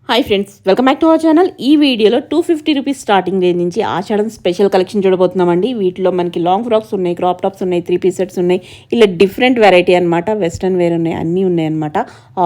Hi friends, welcome back to our channel. ఈ వీడియోలో 250 rupees starting range నుంచి ఆషాఢం special collection చూడబోతున్నామండి. వీటిలో మనకి లాంగ్ ఫ్రాక్స్ ఉన్నాయి, క్రాప్ టాప్స్ ఉన్నాయి, 3 పీస్ సెట్స్ ఉన్నాయి. ఇలా డిఫరెంట్ వెరైటీ అనమాట. వెస్ట్రన్ వేర్ ఉన్నాయి, అన్నీ ఉన్నాయి అనమాట.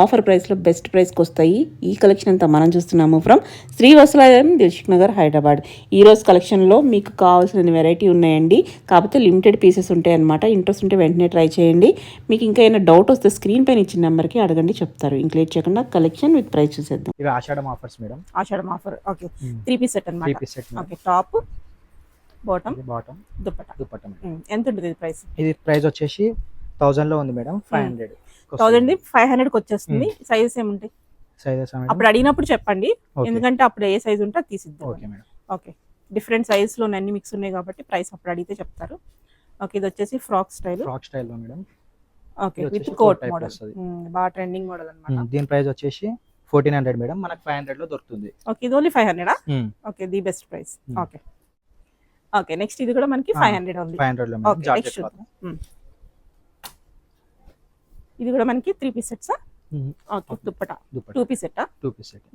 ఆఫర్ ప్రైస్లో బెస్ట్ ప్రైస్కి వస్తాయి. ఈ కలెక్షన్ అంతా మనం చూస్తున్నాము ఫ్రమ్ శ్రీ వస్త్రాలయం, దిల్సుఖ్ నగర్, హైదరాబాద్. ఈరోజు కలెక్షన్లో మీకు కావాల్సిన వెరైటీ ఉన్నాయండి. కాకపోతే లిమిటెడ్ పీసెస్ ఉంటాయి అనమాట. ఇంట్రెస్ట్ ఉంటే వెంటనే ట్రై చేయండి. మీకు ఇంకా ఏమైనా డౌట్ వస్తే స్క్రీన్ పైన ఇచ్చిన నెంబర్కి అడగండి, చెప్తారు. ఇంక్లేట్ చేయకుండా కలెక్షన్ విత్ ప్రైస్ చూసేద్దాం. Ashadham offers madam. Ashadham offer. Okay, 3 piece set అన్నమాట. 3 piece set. Okay, top, bottom, dupatta. ఎంత ఉంటుంది ఇది ప్రైస్? ఇది ప్రైస్ వచ్చేసి 1000 లో ఉంది మేడం. 500 500 కి వచ్చేస్తుంది. సైజెస్ ఏముంటాయి? సైజెస్ అప్పుడు అడిగినప్పుడు చెప్పండి, ఎందుకంటే అప్పుడు ఏ సైజ్ ఉంటే తీసిద్దాం. Okay madam. Okay, different size లో అన్ని మిక్స్ ఉన్నాయి కాబట్టి ప్రైస్ అప్పుడు అడిగితే చెప్తారు. ఓకే, ఇది వచ్చేసి ఫ్రాక్ స్టైల్ లో madam. Okay, with coat model, బాగా ట్రెండింగ్ మోడల్ అన్నమాట. దీని ప్రైస్ వచ్చేసి 1400 మేడం. మనకు 500 లో దొరుకుతుంది. ఓకే, ఇది only 500. Okay, the best price. Okay okay, next ఇది కూడా మనకి 500 ఉంది. 500 లో మేడం. Georgette cloth. ఇది కూడా మనకి 3 piece sets. Okay, dupatta 2 piece set.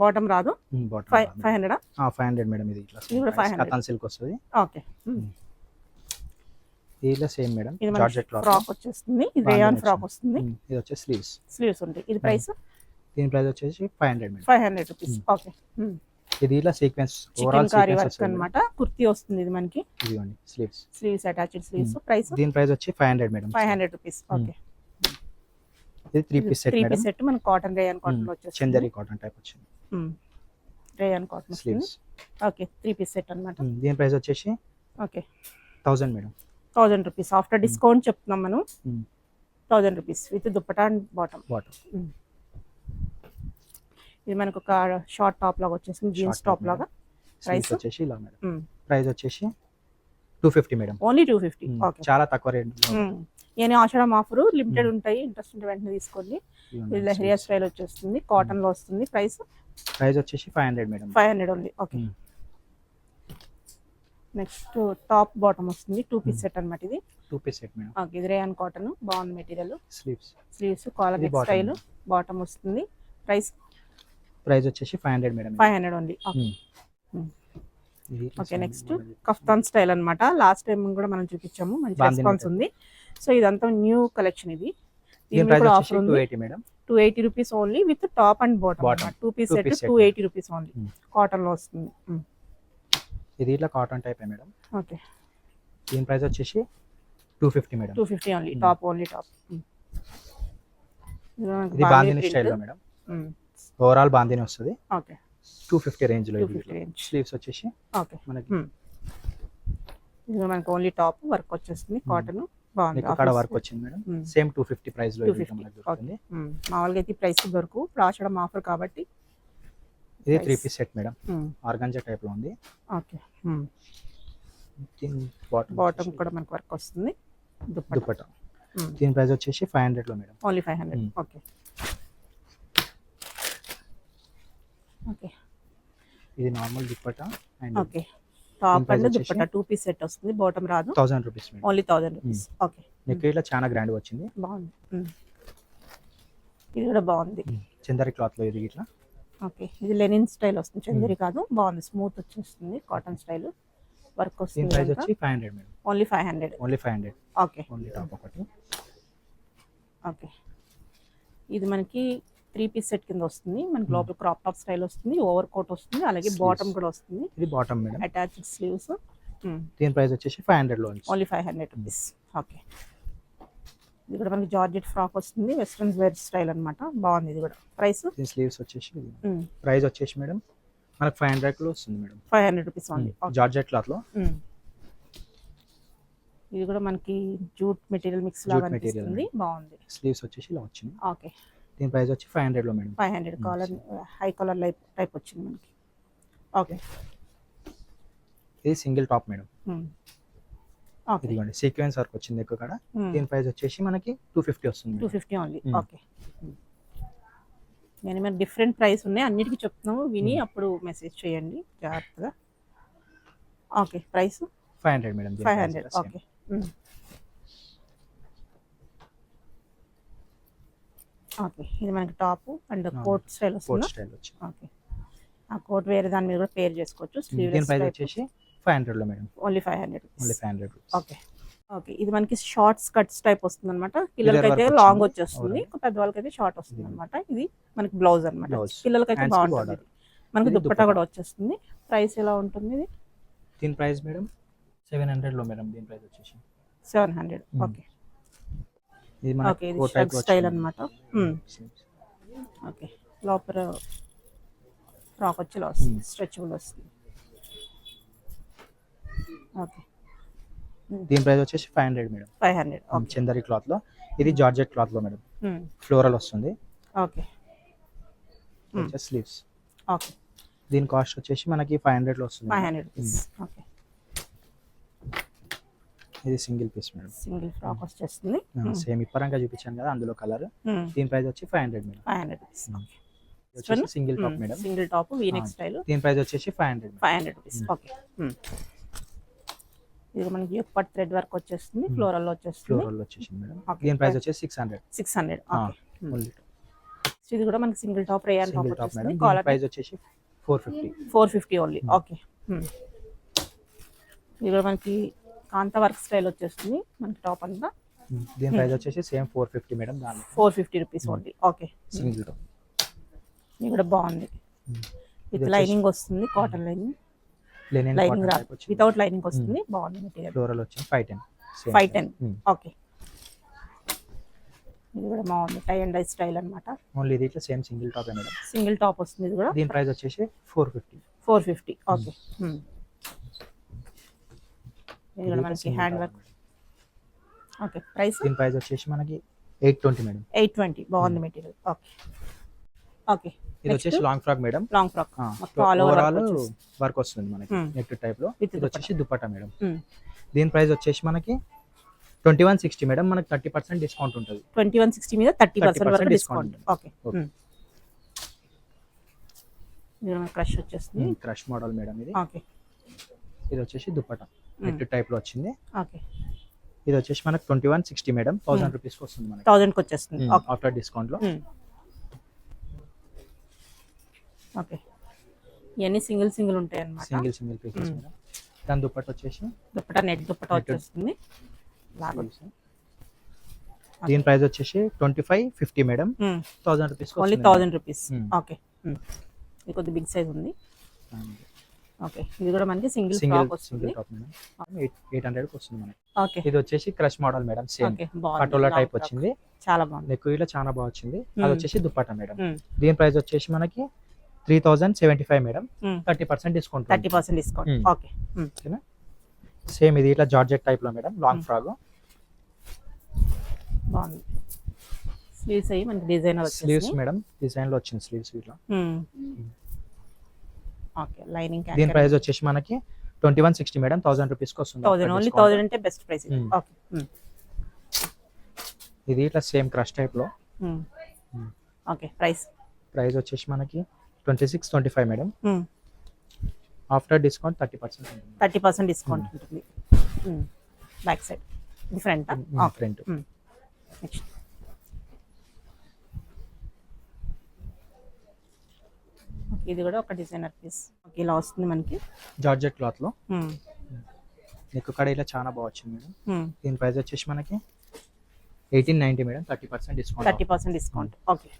Bottom రాదు. 500. 500 మేడం. ఇది ఇట్లా ఇది కూడా 500 కాటన్ సిల్క్ వస్తుంది. ఓకే, ఇది same madam. Georgette cloth frock వచ్చేస్తుంది. ఇది రేయాన్ ఫ్రాక్ వస్తుంది. ఇది వచ్చేసి స్లీవ్స్ ఉంటాయి. ఇది ప్రైస్? దీని ప్రైస్ వచ్చేసి 500 మేడం. 500 రూపీస్. ఓకే, ఇది ఇలా సీక్వెన్స్ ఓవరాల్ సీక్వెన్స్ అన్నమాట. కుర్తీ వస్తుంది ఇది మనకి. ఇదిగోండి స్లీవ్స్ అటాచ్డ్ స్లీవ్స్. ప్రైస్? దీని ప్రైస్ వచ్చి 500 మేడం. 500 రూపీస్. ఓకే, ఇది 3 piece set madam. 3 piece set మనకి కాటన్, రేయాన్ కాటన్ లో వచ్చేస్తుంది. చందేరి కాటన్ టైప్ వచ్చింది. Rayon cotton sleeves. Okay, 3 piece set అన్నమాట. దీని ప్రైస్ వచ్చేసి okay 1000 madam. 1000 rupees after discount చెప్తున్నాం మనం. 1000 rupees with dupatta and bottom. ఇది మనకు ఒక షార్ట్ టాప్ లాగా వచ్చేసింది, జీన్స్ టాప్ లాగా. ప్రైస్ వచ్చేసి ఇలా మేడం. ప్రైస్ వచ్చేసి 250 మేడం. ఓన్లీ 250. ఓకే, చాలా తక్కువ రేట్. నేను ఆషాఢం ఆఫర్ లిమిటెడ్ ఉంటాయి, ఇంట్రెస్ట్ ఉంటే వెంటనే తీసుకోండి. ఇది లెహరియా స్టైల్ వచ్చేస్తుంది, కాటన్ లో వస్తుంది. ప్రైస్ వచ్చేసి 500 మేడం. 500 ఉంది. ఓకే, నెక్స్ట్ టాప్ బాటమ్ వస్తుంది. 2 పీస్ సెట్ అన్నమాట. ఇది 2 పీస్ సెట్ మేడం. ఓకే, ఇది రేయాన్ కాటన్, బాగుంది material. Sleeves caller style, bottom వస్తుంది. ప్రైస్ వచ్చేసి 500 మేడం. 500 ఉంది. ఓకే, నెక్స్ట్ కఫ్తాన్ స్టైల్ అన్నమాట. లాస్ట్ టైం కూడా మనం చూపించాము, మంచి రెస్పాన్స్ ఉంది. సో ఇదంతా న్యూ కలెక్షన్. ఇది కూడా ఆఫర్ ఉంది. 280 rupees only with top and bottom. 2 piece set 280 rupees only. Cotton లో వస్తుంది. ఇది ఇట్లా కాటన్ టైప్ మేడం. ఓకే, దీని ప్రైస్ వచ్చేసి 250 madam. 250 only. Top only top. ఇది బాందిని స్టైల్ లో మేడం. ఓవరాల్ బాందిని వస్తుంది. ఓకే, 250 రేంజ్ లో. స్లీవ్స్ వచ్చేసి ఓకే మనకి ఇది మనకి ఓన్లీ టాప్ వర్క్ వచ్చేస్తుంది. కాటన్ బాగుంది. ఇక్కడ వర్క్ వచ్చింది మేడం. సేమ్ 250 ప్రైస్ లో మనకి దొరుకుతుంది. మామూలుగా అయితే ప్రైస్ దొరుకు, ఇప్పుడు ఆషాఢం ఆఫర్ కాబట్టి. ఇది 3 piece set madam. Organza type లో ఉంది. ఓకే, బాటమ్ కూడా మనకి వర్క్ వస్తుంది. దుపట్టా. దీని ప్రైస్ వచ్చేసి 500 లో మేడం. ఓన్లీ 500. ఓకే ఓకే, ఇది normal dupatta. Okay, top and dupatta 2 piece set వస్తుంది. బాటమ్ రాదు. 1000 rupees madam. Only 1000 rupees. Okay, neck ఇట్లా చాలా గ్రాండ్ వచ్చింది. బాగుంది. ఇది కూడా బాగుంది. చందరి క్లాత్ లో ఇది ఇట్లా. ఓకే, ఇది లెనిన్ స్టైల్ వస్తుంది, చందరి కాదు. బాగుంది, స్మూత్ వచ్చేస్తుంది. కాటన్ స్టైల్ వర్క్ వస్తుంది. ప్రైస్ వచ్చి 500 madam. Only 500. Okay, only top ఒకటి. ఓకే, ఇది మనకి 3 పీస్ సెట్ కింద వస్తుంది. మనకి లోపల క్రాప్ టాప్ స్టైల్ వస్తుంది, ఓవర్ కోట్ వస్తుంది, అలాగే బాటమ్ కూడా వస్తుంది. ఇది బాటమ్ మేడం. Attached sleeves. దీని ప్రైస్ వచ్చేసి 500 లో. Only 500 rupees. ఓకే, ఇది కూడా మనకి జార్జెట్ ఫ్రాక్ వస్తుంది, వెస్ట్రన్ వేర్ స్టైల్ అన్నమాట. బాగుంది ఇది కూడా. ప్రైస్? స్లీవ్స్ వచ్చేసి ప్రైస్ వచ్చేసి మేడం మనకి 500 లో వస్తుంది madam. 500 rupees only. Georgette cloth లో. ఇది కూడా మనకి జూట్ మెటీరియల్ మిక్స్ లాగా అనిపిస్తుంది. బాగుంది. స్లీవ్స్ వచ్చేసి ఇలా వచ్చింది. ఓకే, దీని ప్రైస్ వచ్చి 500 లో madam. 500 collar, high collar type వచ్చింది మనకి. ఓకే, ఇది సింగిల్ టాప్ మేడం. ఇదిగోండి సీక్వెన్స్ వర్క్ వచ్చింది ఎక్కువ కాడ. దీని ప్రైస్ వచ్చేసి మనకి 250 వస్తుంది. 250 ఓన్లీ. ఓకే, నేను మరి డిఫరెంట్ ప్రైస్ ఉన్నాయి, అన్నిటికీ చెప్తున్నాము, విని అప్పుడు మెసేజ్ చేయండి జాగ్రత్తగా. Okay, price 500 madam. 500. Okay, okay, ఇది మనకి టాప్ అండ్ కోట్ స్టైల్ వస్తుంది. స్టైల్ వచ్చి. ఓకే, ఆ కోట్ వేరే దాని మీద కూడా పేర్ చేసుకోవచ్చు. దీని స్లీవ్లెస్ ప్రైస్ టైప్ వచ్చేసి 500 లో madam. Only 500 only 500 rupees. Okay okay. ఇది మనకి షార్ట్ స్కర్ట్స్ టైప్ వస్తుంది అనమాట. పిల్లలకైతే work లాంగ్ వచ్చింది. వచ్చేస్తుంది, పెద్దవాళ్ళకైతే షార్ట్ వస్తుంది అనమాట. ఇది మనకి బ్లౌజ్ అనమాట. Blouse. పిల్లలకైతే Hands కి బాగుంటుంది. border. మనకి ఇది దుప్పట్టా దుప్పట్టా. కూడా వచ్చేస్తుంది. ప్రైస్ ఎలా ఉంటుంది ఇది? దీని ప్రైస్ మేడం 700 లో మేడం. దీని ప్రైస్ వచ్చేసి 700. ఓకే ఇది మన ఓకే. ఇది కోట్ షర్ట్ టైప్ స్టైల్ అనమాట. ఓకే లోపల ఫ్రాక్ వచ్చి ఇలా వస్తుంది, స్ట్రెచబుల్ వస్తుంది. ఓకే దీని ప్రైస్ వచ్చేసి 500 మేడం. 500. ఓకే చందరి క్లాత్ లో. ఇది జార్జెట్ క్లాత్ లో మేడం. ఫ్లోరల్ వస్తుంది. Okay sleeves. ఓకే దీని కాస్ట్ వచ్చేసి మనకి 500 లో వస్తుంది. 500 రూపీస్. ఓకే ఇది single piece madam. Single frock వచ్చేస్తుంది. సేమ్ ఇప్పరంగా చూపించాను కదా అందులో కలర్. దీని ప్రైస్ వచ్చి 500 మేడం. 500 రూపీస్. ఇది వచ్చేసి single top madam. Single top V-neck style. దీని ప్రైస్ వచ్చేసి 500 మేడం. 500 రూపీస్. ఓకే ఇది మనకి యోగపాట్ థ్రెడ్ వర్క్ వచ్చేస్తుంది, ఫ్లోరల్ లో వచ్చేస్తుంది. ఫ్లోరల్ వచ్చేసింది మేడం. దీని ప్రైస్ వచ్చేసి 600. 600. ఓకే ఓన్లీ ఇది కూడా మనకి single top rayon top single top madam. వచ్చేస్తుంది. దీని కాలర్ ప్రైస్ వచ్చేసి 450. 450 ఓన్లీ. ఓకే ఇది కూడా మనకి కాంతా వర్క్ స్టైల్ వచ్చేస్తుంది మనకి టాప్ అంతా. దీని ప్రైస్ వచ్చేసి సేమ్ 450 మేడం. దాని 450 rupees only. Okay single top. ఇది కూడా బాగుంది. విత్ లైనింగ్ వస్తుంది, cotton lining. Linen lining cotton raw type వచ్చింది. వితౌట్ లైనింగ్ వస్తుంది. బాగుంది మెటీరియల్. ఫ్లోరల్ వచ్చింది 510. 510. ఓకే ఇది కూడా బాగుంది. టై అండ్ డై స్టైల్ అన్నమాట. ఓన్లీ ఇది ఇట్లా same single top madam. Single top వస్తుంది ఇది కూడా. దీని ప్రైస్ వచ్చేసి 450. 450. ఓకే ఇది కూడా మనకి హ్యాండ్ వర్క్. ఓకే ప్రైస్ దీని ప్రైస్ వచ్చేసి మనకి 820 మేడం. 820. బాగుంది మెటీరియల్. ఓకే ఓకే ఇది వచ్చేసి long frock madam. Long frock మొత్తం ఆల్ ఓవర్ ఓవరాల్ వర్క్ వస్తుంది మనకి నెక్ టైప్ లో. With ఇది వచ్చేసి దుపట్టా మేడం. దీని ప్రైస్ వచ్చేసి మనకి 2160 మేడం. మనకి 30% డిస్కౌంట్ ఉంటుంది. 2160 మీద 30% వరకు డిస్కౌంట్. ఓకే ఇది మన క్రష్ వచ్చేస్తుంది. క్రష్ మోడల్ మేడం ఇది. ఓకే ఇది వచ్చేసి దుపట్టా నెక్ టైప్ లో వచ్చింది. ఓకే ఇది వచ్చేసి మనకి 2160 మేడం. 1000 రూపీస్ కి వస్తుంది మనకి 1000 కి వచ్చేస్తుంది. ఓకే ఆఫ్టర్ డిస్కౌంట్ లో. ఓకే ఇవన్నీ సింగిల్ సింగిల్ ఉంటాయి అన్నమాట. Single pieces madam. దాని దుపట్టా వచ్చేసి దుపట్టా నెట్ దుపట్టా వచ్చేస్తుంది. దీని ప్రైస్ వచ్చేసి 2550 madam. 1000 rupees only 1000 rupees. Okay ఇది కొద్ది బిగ్ సైజ్ ఉంది. ఓకే ఇది కూడా మనకి సింగిల్ ఫ్రాక్ వస్తుంది. Single top madam. 800 కి వస్తుంది మనకి. ఓకే ఇది వచ్చేసి crush model madam. Same okay బాగుంది. పటోలా టైప్ వచ్చింది. చాలా బాగుంది. నెక్ ఇలా చాలా బాగా వచ్చింది. అది వచ్చేసి దుపట్టా మేడం. దీని ప్రైస్ వచ్చేసి మనకి 3075 మేడం. 30% డిస్కౌంట్. 30% డిస్కౌంట్. ఓకే ఓకేనా. సేమ్ ఇది ఇట్లా జార్జెట్ టైప్ లో మేడం. Long frock. బాగుంది. స్లీవ్స్ అయ్యి మనకి డిజైనర్ వచ్చేసి స్లీవ్స్ మేడం. డిజైన్ లో వచ్చింది స్లీవ్స్ ఇట్లా. Okay lining. దీని ప్రైస్ వచ్చేసి మనకి 2160 మేడం. 1000 రూపీస్ కి వస్తుంది. 1000 ఓన్లీ. 1000 అంటే బెస్ట్ ప్రైస్. ఓకే ఇది ఇట్లా సేమ్ క్రష్ టైప్ లో. ఓకే ప్రైస్ వచ్చేసి మనకి 2625 మేడం. ఆఫ్టర్ డిస్కౌంట్ 30% ఉంటుంది. 30% డిస్కౌంట్ ఉంటుంది. Back side different. Front. Next ఇది కూడా ఒక డిజైనర్ పీస్. ఓకే ఇలా వస్తుంది మనకి జార్జెట్ క్లాత్ లో. నెక్ కడ ఇలా చాలా బాగా వచ్చింది మేడం. దీని ప్రైస్ వచ్చేసి మనకి 1890 మేడం. 30% డిస్కౌంట్. 30% డిస్కౌంట్. ఓకే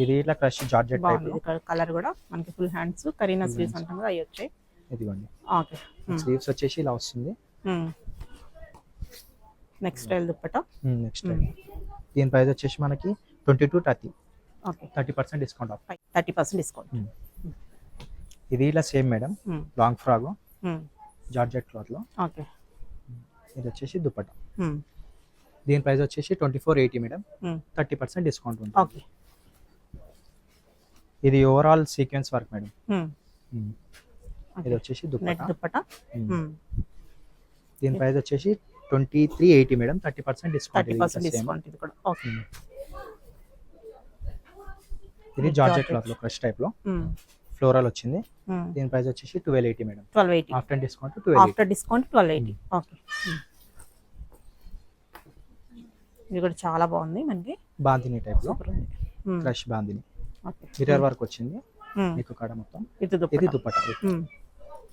ఇది ఇట్లా క్రష్ జార్జెట్ టైప్ లో. కలర్ కూడా మనకి ఫుల్ హ్యాండ్స్ కరీనా స్లీవ్స్ అంటాం కదా అవి వచ్చాయి. ఇదిగోండి. ఓకే స్లీవ్స్ వచ్చేసి ఇలా వస్తుంది. Next style dupatta. నెక్స్ట్ దీని ప్రైస్ వచ్చేసి మనకి 2230. Okay 30% discount. 30% డిస్కౌంట్. ఇది ఇలా same madam. Long frock georgette cloth లో. ఓకే ఇది వచ్చేసి దుపట్టా. దీని ప్రైస్ వచ్చేసి 2480 మేడం. 30% డిస్కౌంట్ ఉంటుంది. ఓకే ఇది ఓవరాల్ సీక్వెన్స్ వర్క్ మేడం. ఇది వచ్చేసి దుపట్టా. దీని ప్రైస్ వచ్చేసి 2380 మేడం. 30% డిస్కౌంట్. 30% డిస్కౌంట్ ఇది కూడా. ఓకే ఇది జార్జెట్ క్లాత్ లో క్రష్ టైప్ లో ఫ్లోరల్ వచ్చింది. దీని ప్రైస్ వచ్చేసి 1280 madam. 1280 after discount 1280. After discount 1280. Okay ఇది కూడా చాలా బాగుంది మనకి. బాందిని టైప్ లో సూపర్ ఉంది. Crush bandhani. Okay mirror work వచ్చింది. నెక్ కాడ మొత్తం. ఇది ఇది దుపట్టా.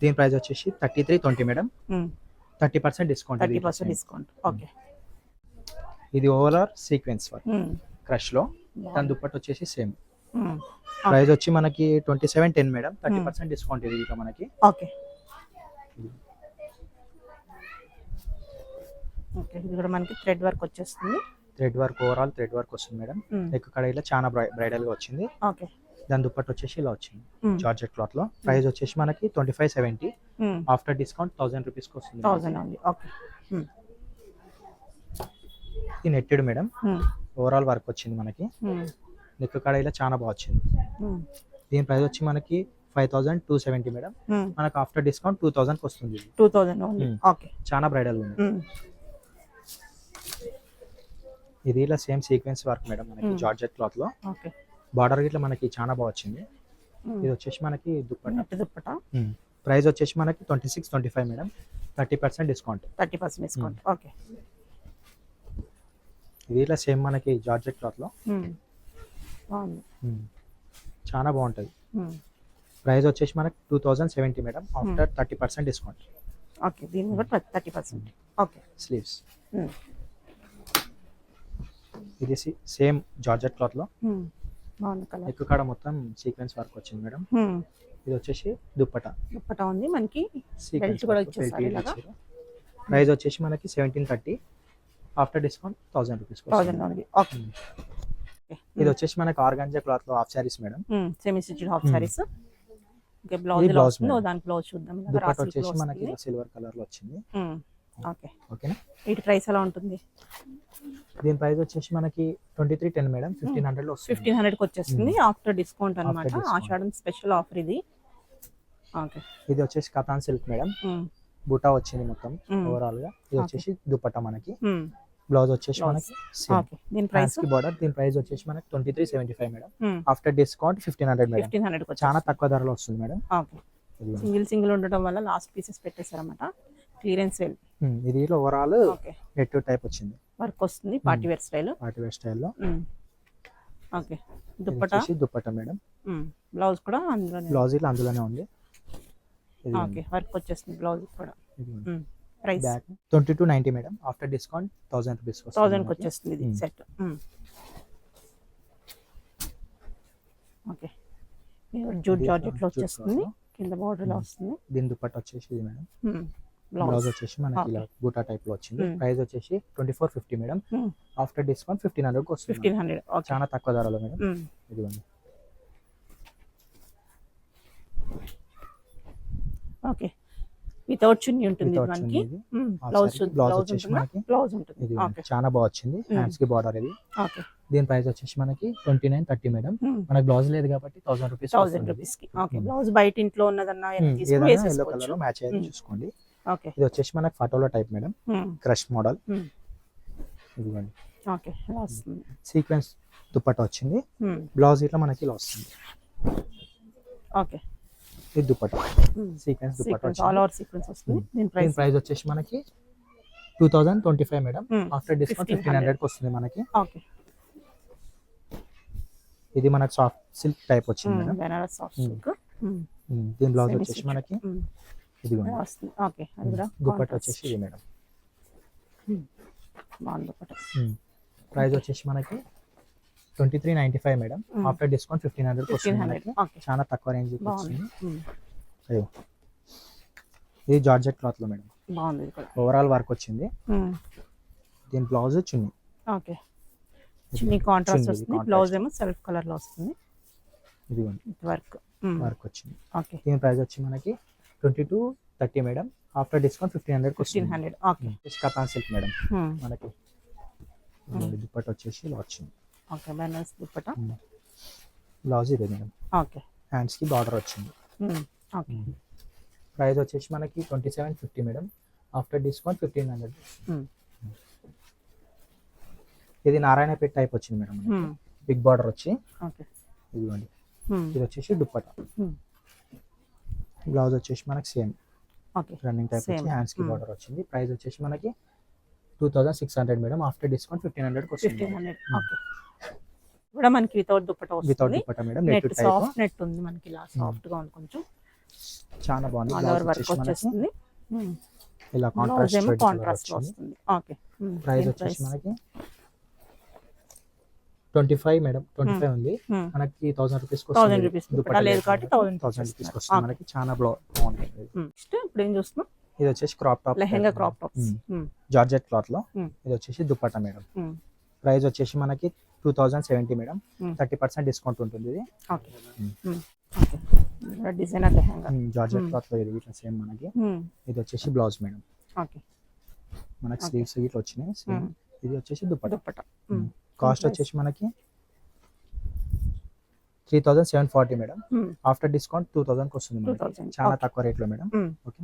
దీని ప్రైస్ వచ్చేసి 3320 మేడం. 30% డిస్కౌంట్. 30% డిస్కౌంట్. ఓకే. ఇది ఓవరాల్ సీక్వెన్స్ వర్క్ క్రష్ లో. దాని దుపట్టా వచ్చేసి సేమ్. ప్రైస్ వచ్చి మనకి 2710 మేడం. 30% డిస్కౌంట్ ఇది ఇట్లా మనకి. ఓకే. ఓకే. ఇది కూడా మనకి థ్రెడ్ వర్క్ వచ్చేస్తుంది. Thread work overall thread work వస్తుంది మేడం. నెక్ కాడ ఇలా చాలా బ్రైడల్ గా వచ్చింది. ఓకే. దాని దుపట్టా వచ్చేసి ఇలా వచ్చింది జార్జెట్ క్లాత్ లో. ప్రైస్ వచ్చేసి మనకి 2570. ఆఫ్టర్ డిస్కౌంట్ 1000 రూపీస్ కి వస్తుంది. 1000 ఉంది. ఓకే. ఇది నెట్టెడ్ మేడం. ఓవరాల్ వర్క్ వచ్చింది మనకి. నెక్ కాడ ఇలా చాలా బాగా వచ్చింది. దీని ప్రైస్ వచ్చి మనకి 5270 మేడం. మనకు ఆఫ్టర్ డిస్కౌంట్ 2000 కి వస్తుంది. 2000 ఉంది. ఓకే. చాలా బ్రైడల్ ఉంది. ఇది ఇలా సేమ్ సీక్వెన్స్ వర్క్ మేడం మనకి జార్జెట్ క్లాత్ లో. ఓకే. బార్డర్ ఇట్లా మనకి చాలా బాగా వచ్చింది. ఇది వచ్చేసి మనకి దుపట్టా. ప్రైస్ వచ్చేసి మనకి 2625 మేడం. 30% డిస్కౌంట్. 30% డిస్కౌంట్. ఓకే. ఇది ఇలా సేమ్ మనకి జార్జెట్ క్లాత్ లో బాగుంది. చాలా బాగుంటది. ప్రైస్ వచ్చేసి మనకి 2070 మేడం. After 30% discount. ఓకే. దీని కూడా 30%. ఓకే. స్లీవ్స్. ఇది సేమ్ జార్జెట్ క్లాత్ లో. బాగుంది కలర్. నెక్ కాడ మొత్తం సీక్వెన్స్ వర్క్ వచ్చింది మేడం. ఇది వచ్చేసి దుపట్టా. దుపట్టా ఉంది మనకి. బెల్ట్ కూడా ఇచ్చేసారు ఇలాగా. ప్రైస్ వచ్చేసి మనకి 1730. After discount 1000 rupees. 1000 ఉంది. ఓకే. ఇది వచ్చేసి మనకి ఆర్గాంజా క్లాత్ లో half saris madam. Semi stitched half saris. Okay. Blouse ఇలా వస్తుంది. దాని బ్లౌజ్ చూద్దాం. దుపట్టా వచ్చేసి మనకి సిల్వర్ కలర్ లో వచ్చింది. ఓకే. ఓకేనా. వీటి ప్రైస్ ఎలా ఉంటుంది? దీని ప్రైస్ వచ్చేసి మనకి 2310 మేడం. 1500 లో వస్తుంది. 1500 కి వచ్చేస్తుంది ఆఫ్టర్ డిస్కౌంట్ అన్నమాట. ఆషాఢం స్పెషల్ ఆఫర్ ఇది. ఓకే. ఇది వచ్చేసి కతాన్ సిల్క్ మేడం. బుటా వచ్చింది మొత్తం ఓవరాల్ గా. ఇది వచ్చేసి దుపట్టా మనకి. బ్లౌజ్ వచ్చేసి మనకి ఓకే. దీని ప్రైస్ కి బార్డర్. దీని ప్రైస్ వచ్చేసి మనకి 2375 మేడం. After discount 1500 madam. 1500 కి చాలా తక్కువ ధరలో వస్తుంది మేడం. ఓకే. సింగిల్ ఉండడం వల్ల లాస్ట్ పీసెస్ పెట్టేశారన్నమాట. Clearance sale. ఇది ఓవరాల్ ఓకే. నెట్ టైప్ వచ్చింది. వర్క్ వస్తుంది. Party wear style. Party wear స్టైల్లో. Okay. Dupatta. Dupatta madam. Blouse కూడా అందులోనే. బ్లౌజ్ ఇలా అందులోనే ఉంది. ఓకే. వర్క్ వచ్చేస్తుంది బ్లౌజ్ కూడా. Price 2290 madam. After discount 1000 rupees. 1000 కి వచ్చేస్తుంది ఇది సెట్. ఓకే. జూట్ జార్జెట్ లో వచ్చేస్తుంది. కింద బోర్డర్ లో వస్తుంది. దీని దుపట్టా వచ్చేసి ఇది మేడం. బ్లౌజ్ వచ్చేసి మనకి ఇలా బూటా టైప్ లో వచ్చింది. ప్రైస్ వచ్చేసి 2450 మేడం. ఆఫ్టర్ డిస్కౌంట్ 1500 కి వస్తుంది. 1500. చాలా తక్కువ ధరలో మేడం. ఇదిగోండి. ఓకే. వితౌట్ చున్నీ ఉంటుంది మనకి. బ్లౌజ్ వచ్చేసి మనకి బ్లౌజ్ ఉంటుంది. ఇది చాలా బాగా వచ్చింది. హ్యాండ్స్ కి బార్డర్ ఇది. ఓకే. దీని ప్రైస్ వచ్చేసి మనకి 2930 మేడం. మనకి బ్లౌజ్ లేదు కాబట్టి 1000 రూపీస్. 1000 రూపీస్ కి. ఓకే. బ్లౌజ్ బయట ఇంట్లో ఉన్నదన్నా ఏదైనా yellow కలర్ లో మ్యాచ్ అయ్యేది చూసుకోండి. ఓకే. ఇది వచ్చేసి మనకి ఫటోలా టైప్ మేడం. Crush model. ఇదిగోండి. ఓకే. ఇలా వస్తుంది. సీక్వెన్స్ దుపట్టా వచ్చింది. బ్లౌజ్ ఇట్లా మనకి ఇలా వస్తుంది. ఓకే. ఇది దుపట్టా. సీక్వెన్స్ దుపట్టా వచ్చింది. ఆల్ ఓవర్ సీక్వెన్స్ వస్తుంది. దీని ప్రైస్ వచ్చేసి మనకి 2025 మేడం. ఆఫ్టర్ డిస్కౌంట్ 1500 కి వస్తుంది మనకి. ఓకే. ఇది మనకి సాఫ్ట్ సిల్క్ టైప్ వచ్చింది మేడం. Banaras soft silk. దీని బ్లౌజ్ వచ్చేసి మనకి ఇదిగోండి. వస్తుంది. ఓకే. అది కూడా దుపట్టా వచ్చేసి ఇది మేడం. బాగుంది దుపట్టా. ప్రైస్ వచ్చేసి మనకి 2395 మేడం. ఆఫ్టర్ డిస్కౌంట్ 1500 కి వస్తుంది మనకి. చాలా తక్కువ రేంజ్ కి వస్తుంది. అయ్యో. ఇది జార్జెట్ క్లాత్ లో మేడం. బాగుంది ఇది కూడా. ఓవరాల్ వర్క్ వచ్చింది. దీని బ్లౌజ్ చున్నీ. ఓకే. చున్నీ కాంట్రాస్ట్ వస్తుంది. బ్లౌజ్ ఏమో సెల్ఫ్ కలర్ లో వస్తుంది. ఇదిగోండి. వర్క్ వచ్చింది. ఓకే. దీని ప్రైస్ వచ్చి మనకి 2230 మేడం. ఆఫ్టర్ డిస్కౌంట్ 1500 కి వస్తుంది. 1500. ఓకే. కతాన్ సిల్క్ మేడం మనకి. దుపట్టా వచ్చేసి ఇలా వచ్చింది. ఓకే. బెనారస్ దుపట్టా. బ్లౌజ్ ఇది మేడం. ఓకే. హ్యాండ్స్ కి బార్డర్ వచ్చింది. ఓకే. ప్రైస్ వచ్చేసి మనకి 2750 మేడం. After discount 1500. ఇది నారాయణపేట టైప్ వచ్చింది మేడం. బిగ్ బార్డర్ వచ్చి. ఓకే. ఇదిగోండి. ఇది వచ్చేసి దుపట్టా. బ్లౌజ్ వచ్చేసి మనకి సేమ్. ఓకే. రన్నింగ్ టైప్ వచ్చి హ్యాండ్స్ కి బార్డర్ వచ్చింది. ప్రైస్ వచ్చేసి మనకి 2600 మేడం. ఆఫ్టర్ డిస్కౌంట్ 1500 కి వస్తుంది. 1500. ఓకే. కూడా మనకి వితౌట్ దుప్పట వితౌట్ వస్తుంది. Dupatta madam, net net type soft net ఉంది మనకి, ఇలా సాఫ్ట్ గా ఉంది కొంచెం. చాలా బాగుంది. ఆల్ ఓవర్ వర్క్ వచ్చేస్తుంది. ఇలా బ్లౌజ్ ఏమో కాంట్రాస్ట్ కాంట్రాస్ట్ లో వస్తుంది. ఓకే. ప్రైస్ వచ్చేసి మనకి 25 మేడం, 25 ఉంది మనకి 1000 రూపీస్ 1000 రూపీస్ దుపట్టా లేదు కాబట్టి 1000 రూపీస్ వస్తుంది మనకి. చాలా బాగుంది. నెక్స్ట్ ఇప్పుడు ఏం చూస్తున్నాం, ఇది వచ్చేసి crop top lehenga crop tops. Georgette cloth లో. ఇది వచ్చేసి దుపట్టా మేడం. ప్రైస్ వచ్చేసి మనకి 2070 మేడం. 30% డిస్కౌంట్ ఉంటుంది ఇది. Okay. Designer lehenga georgette cloth లో ఇది ఇట్లా సేమ్ మనకి. ఇది వచ్చేసి బ్లౌజ్ మేడం. ఓకే. మనకి స్లీవ్స్ ఇట్లా వచ్చినాయి సేమ్. ఇది వచ్చేసి దుపట్టా. దుపట్టా కాస్ట్ వచ్చేసి మనకి 3740 మేడం. ఆఫ్టర్ డిస్కౌంట్ 2000 కి వస్తుంది మనకి. 2000. చాలా తక్కువ రేట్ లో మేడం. ఓకే.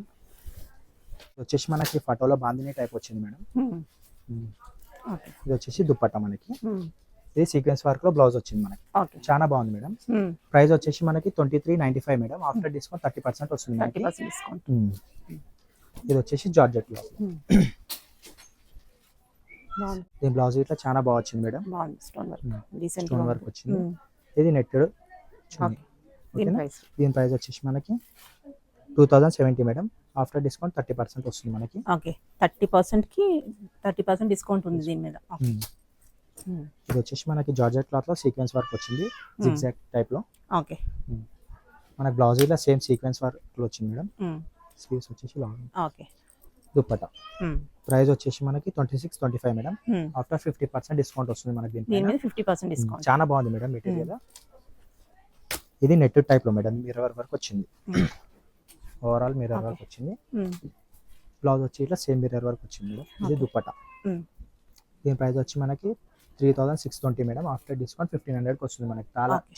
ఇది వచ్చేసి మనకి ఫోటోలో బాందిని టైప్ వచ్చింది మేడం. ఓకే. ఇది వచ్చేసి దుపట్టా మనకి. ఇది సీక్వెన్స్ వర్క్ లో బ్లౌజ్ వచ్చింది మనకి. ఓకే. చాలా బాగుంది మేడం. ప్రైస్ వచ్చేసి మనకి 2395 మేడం. ఆఫ్టర్ డిస్కౌంట్ 30% వస్తుంది మనకి. 30% డిస్కౌంట్. ఇది వచ్చేసి జార్జెట్ లో. బాగుంది. దీని బ్లౌజ్ ఇట్లా చాలా బాగా వచ్చింది మేడం. బాగుంది. Stone work decent stone work వచ్చింది. ఇది నెట్టెడ్. దీని ప్రైస్ వచ్చేసి మనకి 2070 మేడం. ఆఫ్టర్ డిస్కౌంట్ 30% వస్తుంది మనకి. ఓకే. 30% డిస్కౌంట్ ఉంది దీని మీద. ఇది వచ్చేసి మనకి జార్జెట్ క్లాత్ లో సీక్వెన్స్ వర్క్ వచ్చింది, జిగ్జాగ్ టైప్ లో. ఓకే. మనకి బ్లౌజ్ ఇలా సేమ్ సీక్వెన్స్ వర్క్ లో వచ్చింది మేడం. స్లీవ్స్ వచ్చేసి లాంగ్. ఓకే. దుపట్టా. ప్రైస్ వచ్చేసి మనకి 2625 మేడం. ఆఫ్టర్ 50% డిస్కౌంట్ వస్తుంది మనకి దీని మీద 50% డిస్కౌంట్. చాలా బాగుంది మేడం మెటీరియల్. ఇది నెట్ టైప్ లో మేడం, మిర్రర్ వర్క్ వచ్చింది. ఓవరాల్ మిర్రర్ వర్క్ వచ్చింది. బ్లౌజ్ వచ్చి ఇట్లా సేమ్ మిర్రర్ వర్క్ వచ్చింది మేడం. ఇది దుపట్టా. దీని ప్రైస్ వచ్చి మనకి 3620 మేడం. ఆఫ్టర్ డిస్కౌంట్ 1500 కి వస్తుంది మనకి.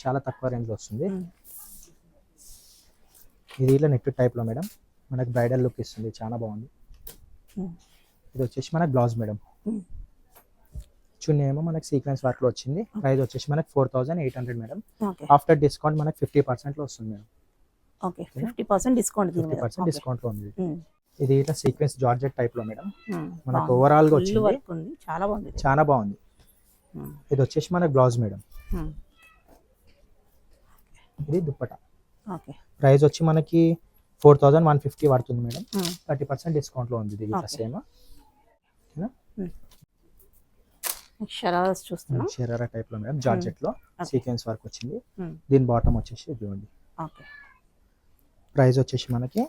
చాలా తక్కువ రేంజ్ లో వస్తుంది. ఇది ఇట్లా నెట్ టైప్ లో మేడం, మనకి బ్రైడల్ లుక్ ఇస్తుంది. చాలా బాగుంది. ఇది వచ్చేసి మనకి బ్లౌజ్ మేడం. చున్నీ ఏమో మనకి సీక్వెన్స్ వర్క్ లో వచ్చింది. ప్రైస్ వచ్చేసి మనకి 4800 మేడం. ఆఫ్టర్ డిస్కౌంట్ మనకి 50% లో వస్తుంది మేడం. ఓకే. 50% డిస్కౌంట్. 50% డిస్కౌంట్ లో ఉంది. ఇది ఇట్లా సీక్వెన్స్ జార్జెట్ టైప్ లో మేడం. మనకు ఓవరాల్ గా వచ్చింది. చాలా బాగుంది. చాలా బాగుంది. ఇది వచ్చేసి మనకి బ్లౌజ్ మేడం. ఇది దుపట్టా. ఓకే. ప్రైస్ వచ్చి మనకి 4150 పడుతుంది మేడం. 30% డిస్కౌంట్ లో ఉంది. ఇది ఇట్లా సేమ్. షరారాస్ చూస్తున్నాం. షరారా టైప్ లో మేడం, జార్జెట్ లో సీక్వెన్స్ వర్క్ వచ్చింది. దీని బాటమ్ వచ్చేసి ఇదిగోండి. ఓకే. ప్రైస్ వచ్చేసి మనకి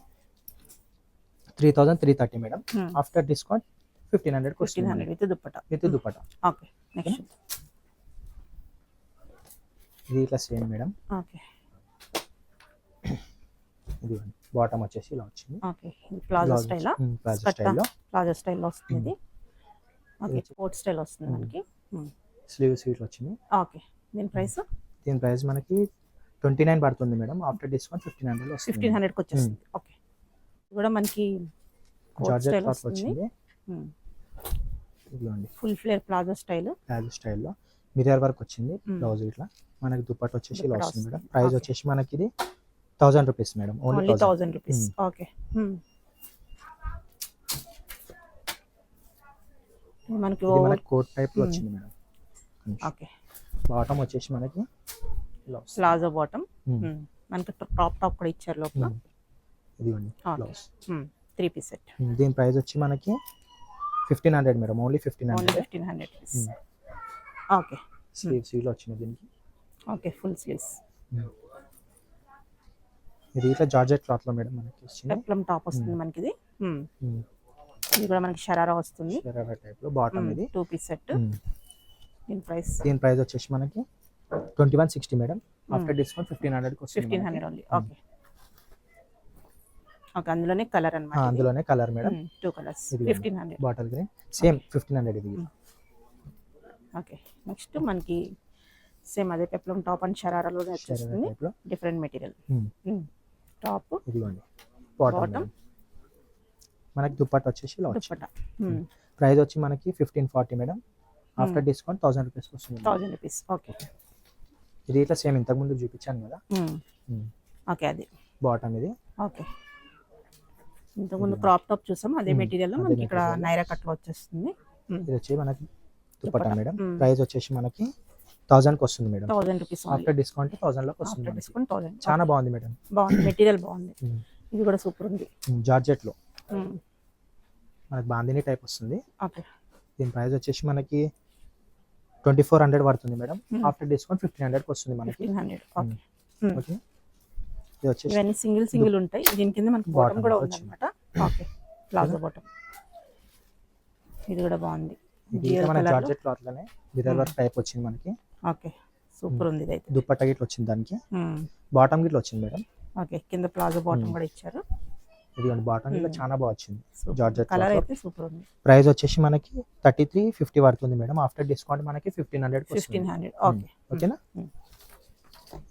3330 మేడం. ఆఫ్టర్ డిస్కౌంట్ 1500 కి వస్తుంది. 1500 with dupatta. With dupatta. Okay. Next ఇది ఇట్లా సేమ్ మేడం. ఓకే. ఇది బాటమ్ వచ్చేసి ఇలా వచ్చింది. Okay. Palazzo style. Palazzo style లో. ప్లాజో స్టైల్ లో వస్తుంది. ఓకే. కోట్ స్టైల్ వస్తుంది మనకి. స్లీవ్స్ ఇట్లా వచ్చింది. ఓకే. దీని ప్రైస్? దీని ప్రైస్ మనకి 29 పడుతుంది మేడం. ఆఫ్టర్ డిస్కౌంట్ 1500 వస్తుంది. 1500 కి వచ్చేస్తుంది. ఓకే. ఇది కూడా మనకి జార్జెట్ క్లాత్ వచ్చింది. ఇదిగోండి. Full flare palazzo style. Palazzo style లో మిర్రర్ వర్క్ వచ్చింది. బ్లౌజ్ ఇట్లా మనకి దుపట్టా వచ్చేసి ఇలా వస్తుంది మేడం. ప్రైస్ వచ్చేసి మనకి ఇది 1000 rupees madam. Only 1000 rupees. Okay. మనకి కోట్ టైప్ లో వచ్చింది మేడం. ఓకే. బాటమ్ వచ్చేసి మనకి ప్లాజో బాటమ్. మనకి టాప్ కూడా ఇచ్చారు లోపల. ఇదిగోండి బ్లౌజ్. 3 piece set. దీని ప్రైస్ వచ్చి మనకి 1500 madam. Only 1500 rupees. Okay. Sleeves ఇలా వచ్చింది దీనికి. ఓకే. Full sleeves. ఇది ఇట్లా జార్జెట్ క్లాత్ లో మేడం మనకి వచ్చింది. పెప్లమ్ టాప్ వస్తుంది మనకి. ఇది కూడా మనకి షరారా వస్తుంది. షరారా టైప్ లో బాటమ్. ఇది 2 పీస్ సెట్. దీని ప్రైస్ వచ్చేసి మనకి 2160 మేడం. ఆఫ్టర్ డిస్కౌంట్ 1500 కి వస్తుంది. 1500 ఓన్లీ. ఓకే. ఓకే. అందులోనే కలర్ అన్నమాట. అందులోనే colour madam. 2 colours. 1500. Bottle green same 1500 ఇది. ఓకే. నెక్స్ట్ మనకి సేమ్ అదే పెప్లమ్ టాప్ అండ్ షరారాలో వచ్చేస్తుంది. Different material. టాప్. ఇదిగోండి బాటమ్. మనకి దుపట్టా వచ్చేసి ఇలా వచ్చింది. దుపట్టా. ప్రైస్ వచ్చి మనకి 1540 మేడం. ఆఫ్టర్ డిస్కౌంట్ 1000 రూపీస్ వస్తుంది. 1000 రూపీస్. ఓకే. ఇది ఇట్లా సేమ్ ఇంతకు ముందు చూపించాను కదా. ఓకే. అది బాటమ్. ఇది ఓకే. ఇంతకు ముందు క్రాప్ టాప్ చూసాం. అదే మెటీరియల్ లో మనకి ఇక్కడ నైరా కట్ లో వచ్చేస్తుంది. ఇది వచ్చి మనకి దుపట్టా మేడం. ప్రైస్ వచ్చేసి మనకి 1000కి వస్తుంది మేడం. 1000 రూపీస్ ఆఫ్టర్ డిస్కౌంట్ 1000 లోకి వస్తుంది ఆఫ్టర్ మనకి. డిస్కౌంట్ 1000. చాలా బాగుంది మేడం. బాగుంది, మెటీరియల్ బాగుంది. ఇది కూడా సూపర్ ఉంది. జార్జెట్ లో మనకి బాందిని టైప్ వస్తుంది. ఓకే, దీని ప్రైస్ వచ్చేసి మనకి 2400 పడుతుంది మేడం. ఆఫ్టర్ డిస్కౌంట్ 1500కి వస్తుంది మనకి. 1500. Okay, okay. ఇది వచ్చేసి ఇవన్నీ సింగిల్ ఉంటాయి. దీని కింద మనకి బాటమ్ Bottom కూడా వచ్చింది. ఉందన్నమాట. Okay, palazzo bottom. ఇది కూడా బాగుంది. ఇది డ్యూయల్ మన కలర్. జార్జెట్ క్లాత్ లోనే మిర్రర్ వర్క్ టైప్ వచ్చింది మనకి. ఓకే, సూపర్ ఉంది ఇదైతే. దుప్పట్టా గిట్ల వచ్చింది దానికి. బాటమ్ గిట్ల వచ్చింది మేడం. ఓకే, కింద ప్లాజో బాటమ్ కూడా ఇచ్చారు. ఇది బాటమ్ గిట్ల చాలా బాగా వచ్చింది. Georgette colour cloth. అయితే సూపర్ ఉంది. ప్రైస్ వచ్చేసి మనకి 3350 పడుతుంది మేడం. ఆఫ్టర్ డిస్కౌంట్ మనకి 1500కి వస్తుంది. 1500. ఓకే, ఓకేనా.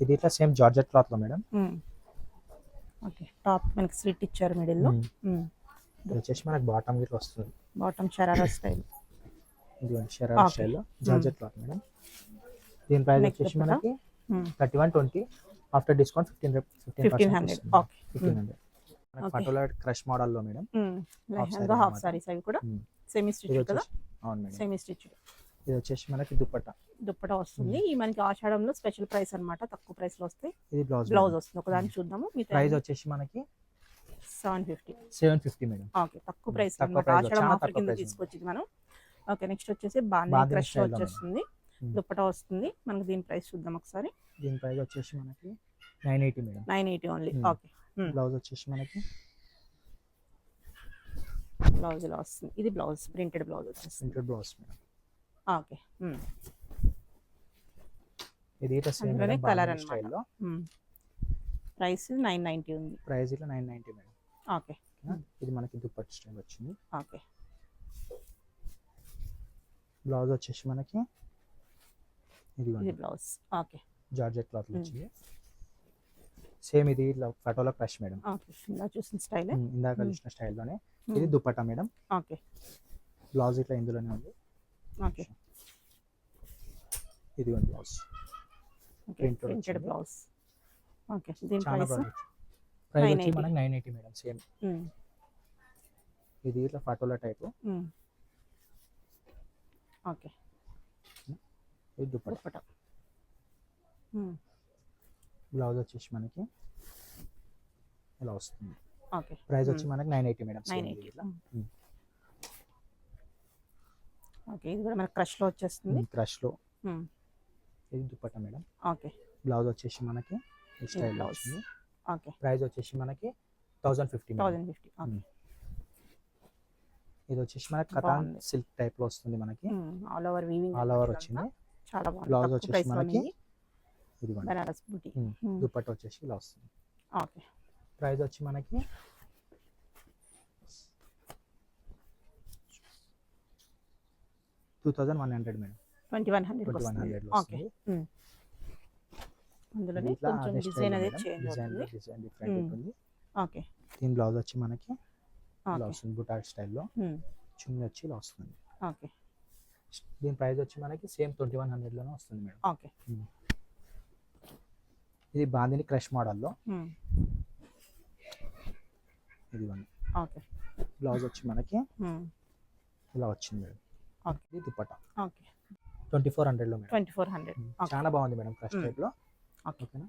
ఇది ఇట్లా సేమ్ జార్జెట్ క్లాత్ లో మేడం. ఓకే, టాప్ మనకి స్లిట్ ఇచ్చారు మిడిల్ లో. ఇది వచ్చేసి మనకి బాటమ్ గిట్ల వస్తుంది. Bottom sharara style. ఇది షరారా స్టైల్ లో జార్జెట్ క్లాత్ మేడం. దీని ప్రైస్ వచ్చేసి మనకి 3120. After discount 1500. Okay, 1500. Patola crush model లో మేడం. లెహంగా హాఫ్ సారీస్ అవి కూడా సెమీ ఇది స్టిచ్ కదా. వచ్చేసి అవును మేడం. సెమీ స్టిచ్ ఇది వచ్చేసి మనకి దుప్పట్టా. దుప్పటా వస్తుంది. ఈ మనకి ఆషాఢంలో స్పెషల్ ప్రైస్ అన్నమాట. తక్కువ ప్రైస్ లో వస్తాయి. ఇది బ్లౌజ్ వస్తుంది. ఒకదాన్ని చూద్దాము. మీ ప్రైస్ వచ్చేసి మనకి 750 మేడం. ఓకే, తక్కువ ప్రైస్ తక్కువ అన్నమాట. price లో, ఆషాఢం చాలా ఆఫర్ తక్కువ కింద price లో. తీసుకొచ్చింది మనం. ఓకే, నెక్స్ట్ వచ్చేసి బాందిని బాందిని క్రష్ style లో వచ్చేస్తుంది. దుప్పటా వస్తుంది మనకి. దీని ప్రైస్ చూద్దాం ఒకసారి. దీని ప్రైస్ వచ్చేసి మనకి 980 మేడం. 980 ఓన్లీ. ఓకే, బ్లౌజ్ వచ్చేసి మనకి బ్లౌజ్ ఇలా వస్తుంది. ఇది బ్లౌజ్, ప్రింటెడ్ బ్లౌజ్ వచ్చేస్తుంది. Printed blouse madam. ఓకే, ఇది ఇట్లా సేమ్ అందులోనే మేడం. కలర్ బాందిని స్టైల్ లో. ప్రైస్ 990 ఉంది. ప్రైస్ ఇట్లా 990 మేడం. ఓకే, ఇది మనకి దుప్పట్ స్టైల్ వచ్చింది. ఓకే. బ్లౌజ్ వచ్చేసి మనకి ఇది బ్లౌజ్. ఓకే, జార్జెట్ క్లాత్ వచ్చింది. సేమ్ ఇది ఇట్లా పటోలా క్రష్ మేడం. ఓకే, ఇలా చూసిన స్టైల్. ఇందాక చూసిన స్టైల్ లోనే. ఇది దుప్పట్టా మేడం. ఓకే, బ్లౌజ్ ఇట్లా ఇందులోనే ఉంది. ఓకే. ఇది బ్లౌజ్. ఓకే, Printed ప్రింటెడ్ వచ్చింది. బ్లౌజ్. ఓకే, దీని చాలా ప్రైస్ బాగుంది. ప్రైస్ వచ్చి 980. మనకి 980 మేడం. సేమ్ ఇది ఇట్లా పటోలా టైప్. ఓకే, ఇది దుప్పట్టా. దుప్పటా. బ్లౌజ్ వచ్చేసి మనకి ఇలా వస్తుంది. ఓకే, ప్రైస్ వచ్చి మనకి 980 మేడం. 980. ఓకే, ఇది కూడా మనకి క్రష్ లో వచ్చేస్తుంది. క్రష్ లో. ఇది దుప్పట్టా మేడం. ఓకే, బ్లౌజ్ వచ్చేసి మనకి ఈ స్టైల్ బ్లౌజ్. వచ్చింది. ఓకే, ప్రైస్ వచ్చేసి మనకి 1050 మేడం. 1050. ఓకే, ఇది వచ్చేసి మనకి కథాన్ బాగుంది. సిల్క్ టైప్ లో వస్తుంది మనకి. All over weaving. All over వచ్చింది. చాలా బాగుంది. బ్లౌజ్ తక్కువ వచ్చేసి ప్రైస్ లో మనకి ఉంది. ఇది బనారస్ బూటీ. దుప్పట్టా వచ్చేసి ఇలా వస్తుంది. ఓకే, ప్రైస్ వచ్చి మనకి 2100 మేడం. 2100 వస్తుంది. 2100 ఓకే, అందులోనే ఇట్లా కొంచెం అదే డిజైన్ స్టైల్ అనేది మేడం. చేంజ్ డిజైన్ అవుతుంది. డిజైన్ డిఫరెంట్ ఉంటుంది. ఓకే, దీని బ్లౌజ్ వచ్చి మనకి ఇలా ఓకే, వస్తుంది. బుటాట్ స్టైల్లో. చున్నీ వచ్చి ఇలా వస్తుంది. ఓకే, దీని ప్రైస్ వచ్చి మనకి సేమ్ 2100 లోనే వస్తుంది మేడం. ఓకే. ఇది బాందిని క్రష్ మోడల్లో. ఇది ఓకే, బ్లౌజ్ వచ్చి మనకి ఇలా వచ్చింది మేడం. ఓకే, ఇది దుప్పట్టా. ఓకే. 2400 లో మేడం. 2400. చాలా బాగుంది మేడం క్రష్ టైప్ లో. ఓకే. ఓకేనా.